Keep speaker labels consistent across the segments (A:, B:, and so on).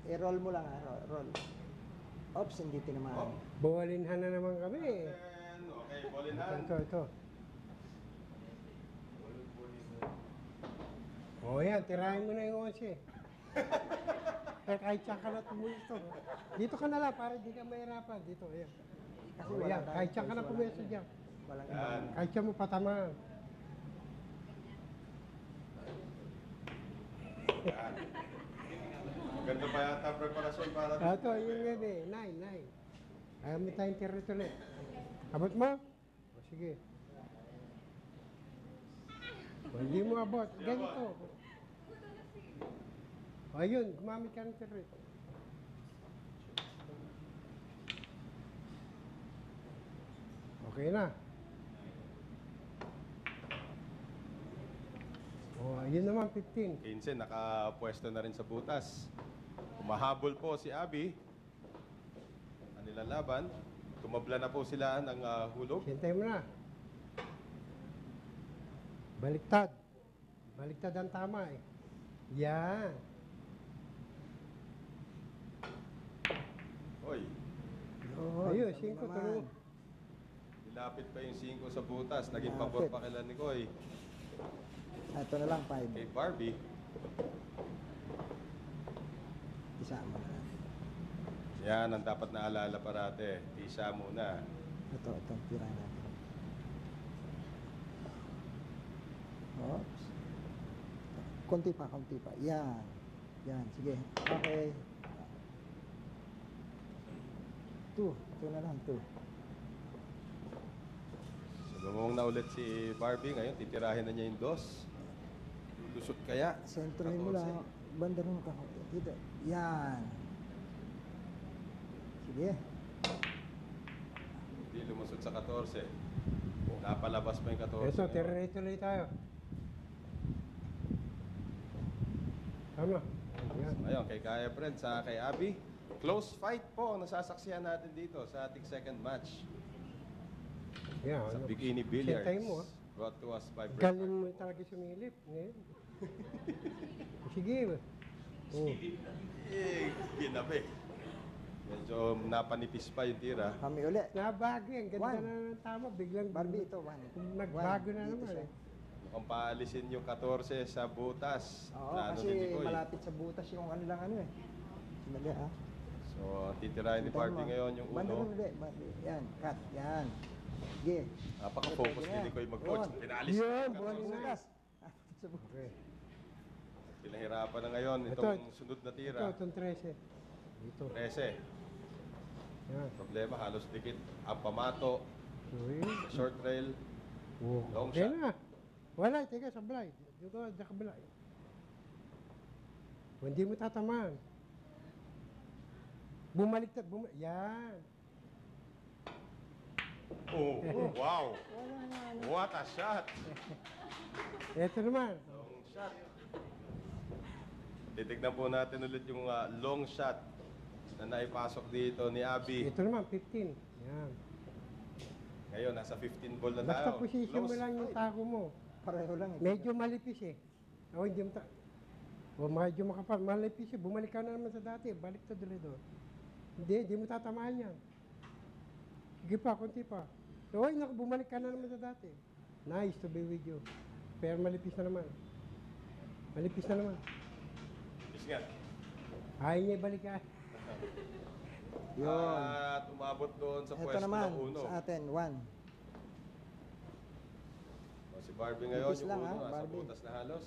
A: I-roll mo lang, roll. Oops, hindi tinamaan.
B: Bawalinhan na naman kami.
C: Okay, bolinhan.
B: Ito. O yan, tirahin mo na yung 11. Kaya kahit saan ka na tumulis to. Dito ka na lang para di ka mahirapan. Dito, ayan.
A: Kasi
B: O yan, kahit saan ka na pumeso dyan.
A: Walang
C: Yan.
A: ibang.
B: Kahit saan mo patamaan.
C: Yan. Ganda pa yata preparasyon para
B: Ito, yun yan eh. 9. Ayaw mo tayong tirito ulit. Abot mo? O sige. O, hindi mo abot. Ganito. O ayun, gumamit ka ng tirito. Okay na. O, ayun naman, 15.
C: 15, nakapwesto na rin sa butas. Umahabol po si Abby. Kanilang laban. Tumabla na po sila ng hulog.
B: Hintay mo na. Baliktad. Baliktad ang tama eh. Yan.
C: Oy,
B: Ayun,
A: sabi
B: 5
A: naman.
B: tulo.
C: nilapit pa yung 5 sa butas. Naging
A: Lapit.
C: pabor pa kila Nicoy.
A: Ito na lang, 5.
C: Kay Barbie.
A: Isama na natin.
C: Yan ang dapat naalala parate. Tisa muna.
A: Ito, tira natin. Oops. Konti pa. Yan. Yan, sige. Okay. 2 na lang, 2.
C: So gumawang na ulit si Barbie. Ngayon, titirahin na niya yung 2. Lusot kaya?
A: Sentrohin mo
C: 14.
A: lang. Banda rin ka. Dito. Yan. Sige.
C: Hindi lumusot sa 14. Napalabas pa yung 14.
B: Ito, tirito tayo. Tama. Yan.
C: Ayun, kay Kaya Fred sa kay Abby. Close fight po ang nasasaksihan natin dito sa ating second match.
B: Yan.
C: Sa
B: ano.
C: Bikini Billiards.
B: Sintay mo, ah.
C: Brought to us by
B: Galing mo talaga sumilip. Ngayon. Sige. Oh.
C: Eh, ginabi. Medyo napanipis pa yung tira.
A: Kami uli.
B: Nabago yan. Ganda
A: One.
B: na ng tama. Biglang
A: Barbie, ito, 1.
B: nagbago na naman eh.
C: Mukhang paalisin yung 14 sa butas.
A: Oo,
C: Plano
A: kasi
C: ni Nicoy.
A: malapit sa butas yung kanilang ano eh. Sandali ah.
C: So, titirahin ni Barbie ngayon yung
A: Banda
C: uno.
A: rin ulit, Barbie. Yan, cut. Yan. Sige.
C: Napaka-focus
A: Pwede
C: ni
A: na.
C: Nicoy mag-coach.
A: Yun.
C: Pinalis
B: Yun,
C: yung
B: buwan
C: 14.
B: na.
A: Butas. Sa butas.
B: Okay.
C: Pinahirapan na ngayon itong sunod na tira.
B: Ito, itong 13. Dito.
C: 13.
B: Yan.
C: Problema, halos dikit. Ang pamato,
B: Uy.
C: short rail.
B: Oh,
C: Long
B: okay
C: shot.
B: na. Wala, teka, sablay. Dito ka, sa kabila. Kung hindi mo tatamaan. Bumaliktad, yan.
C: Oh, wow! What a shot!
B: Ito naman.
C: Long shot. Titignan po natin ulit yung long shot na naipasok dito ni Abby.
B: Ito naman, 15. Yan.
C: Ngayon, nasa 15 ball na
B: Basta
C: tayo.
B: position mo
C: Close
B: lang yung
C: fight.
B: tago mo.
A: Pareho lang eh.
B: Medyo malipis eh. O, hindi mo o, medyo makapal. Malipis eh. Bumalik ka na naman sa dati. Balik to dali doon. Hindi mo tatamaan yan. Sige pa, konti pa. Oy, naku, bumalik ka na naman sa dati. Nice to be with you. Pero malipis na naman. Malipis na naman.
C: Yes nga.
B: Ayaw niya ibalik ka.
A: Yun.
C: At umabot doon sa
A: Ito
C: pwesto
A: naman,
C: ng uno.
A: sa atin, 1.
C: O, si Barbie ngayon,
A: Nipis
C: yung
A: lang,
C: uno,
A: ha,
C: nasa
A: Barbie.
C: butas na halos.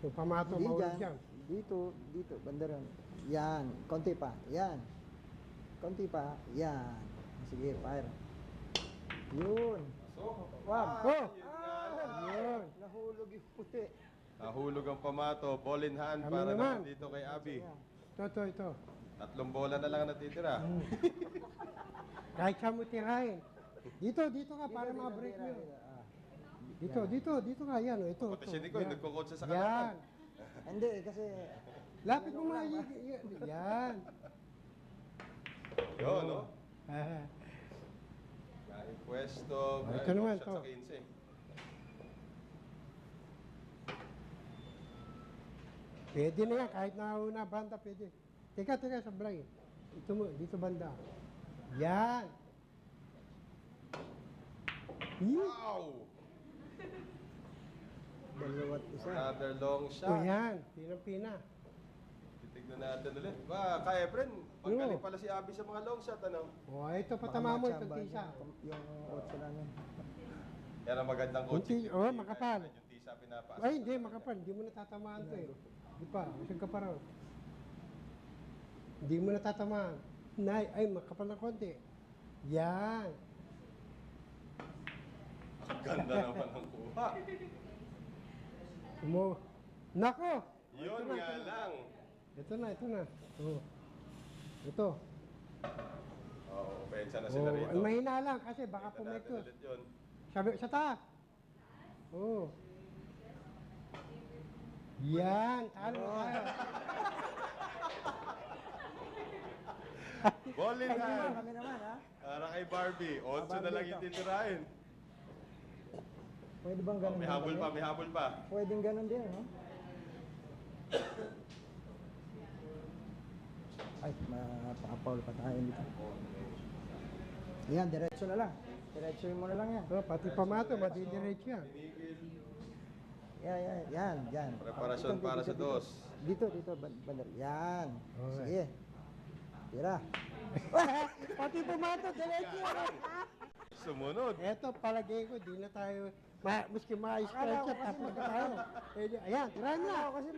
B: So, pamato,
A: Hindi
B: maulog
A: dyan.
B: dyan.
A: Dito, banda rin. Yan, konti pa. Yan. Konti pa. Yan. Sige, fire. Yun.
C: So,
A: Wow.
B: Oh!
C: yun nga lang.
B: Yun.
A: Nahulog yung puti.
C: Nahulog ang pamato, ball in hand
B: Kami
C: para
B: naman.
C: naman dito kay Abby.
B: Ito.
C: 3 bola na lang ang natitira.
B: Kahit siya mo tirahin. Dito ka para ma-break mo. Dito ka. Yan, ito.
C: Pati si Nico,
B: Yan.
C: nagko-coach sa
B: Yan.
C: kalaban.
A: Hindi, kasi...
B: Lapit mo mga yan.
C: Yun, no?
B: Ah,
C: Kain pwesto.
B: ito naman,
C: shot
B: to.
C: sa 15.
B: Pwede na yan, kahit na banda, pwede. Teka, sablay. Dito banda. Yan.
C: Wow!
A: Dalawat isa.
C: Another long
B: O
C: shot.
B: yan, pinang-pina.
C: Titignan natin ulit. Ba, kaya friend, magaling pala si Abby sa mga long shot, ano?
B: O, ito,
A: Baka
B: patama mo,
A: matsamba
B: itong tisa.
A: Yung otso namin.
C: Yan ang magandang coaching.
B: Oo, makapal.
C: Yung tisa pinapasa.
B: Ay, hindi, makapal. Hindi mo natatamaan to eh. Di pa, usag ka pa raw. Hindi mo natatamaan. Ay, makapal na konti. Yan.
C: Ganda naman ng kuha.
B: Nako!
C: Yun nga lang.
B: Ito na. Oh. Ito.
C: Oo, opensa na sila rito.
B: Ang mahina lang kasi baka
C: Kita natin
B: pumekto.
C: ulit yun.
B: Sabi, sa taas. Oh. Yan, talo tayo.
C: Ball in hand.
A: Kami naman, ha?
C: Para kay Barbie. 8 na lang yung titirahin.
A: Pwede bang ganun?
C: May habol pa.
A: Pwedeng ganun din, no? Ay, mapaka-foul pa tayo dito. Yan, diretso na lang. Diretso mo na lang yan.
B: Oh, pati pamato, madidiretso yan.
A: Yan.
C: Preparasyon para sa dos.
A: Dito, bandar. Yan.
B: Okay.
A: Sige. Tira.
B: Pati pamato, diretso yan.
C: Sumunod.
B: Eto, palagay ko, di na tayo, maski ma-stretch tapos na tayo. Ayan, tirahan na.
A: Kasi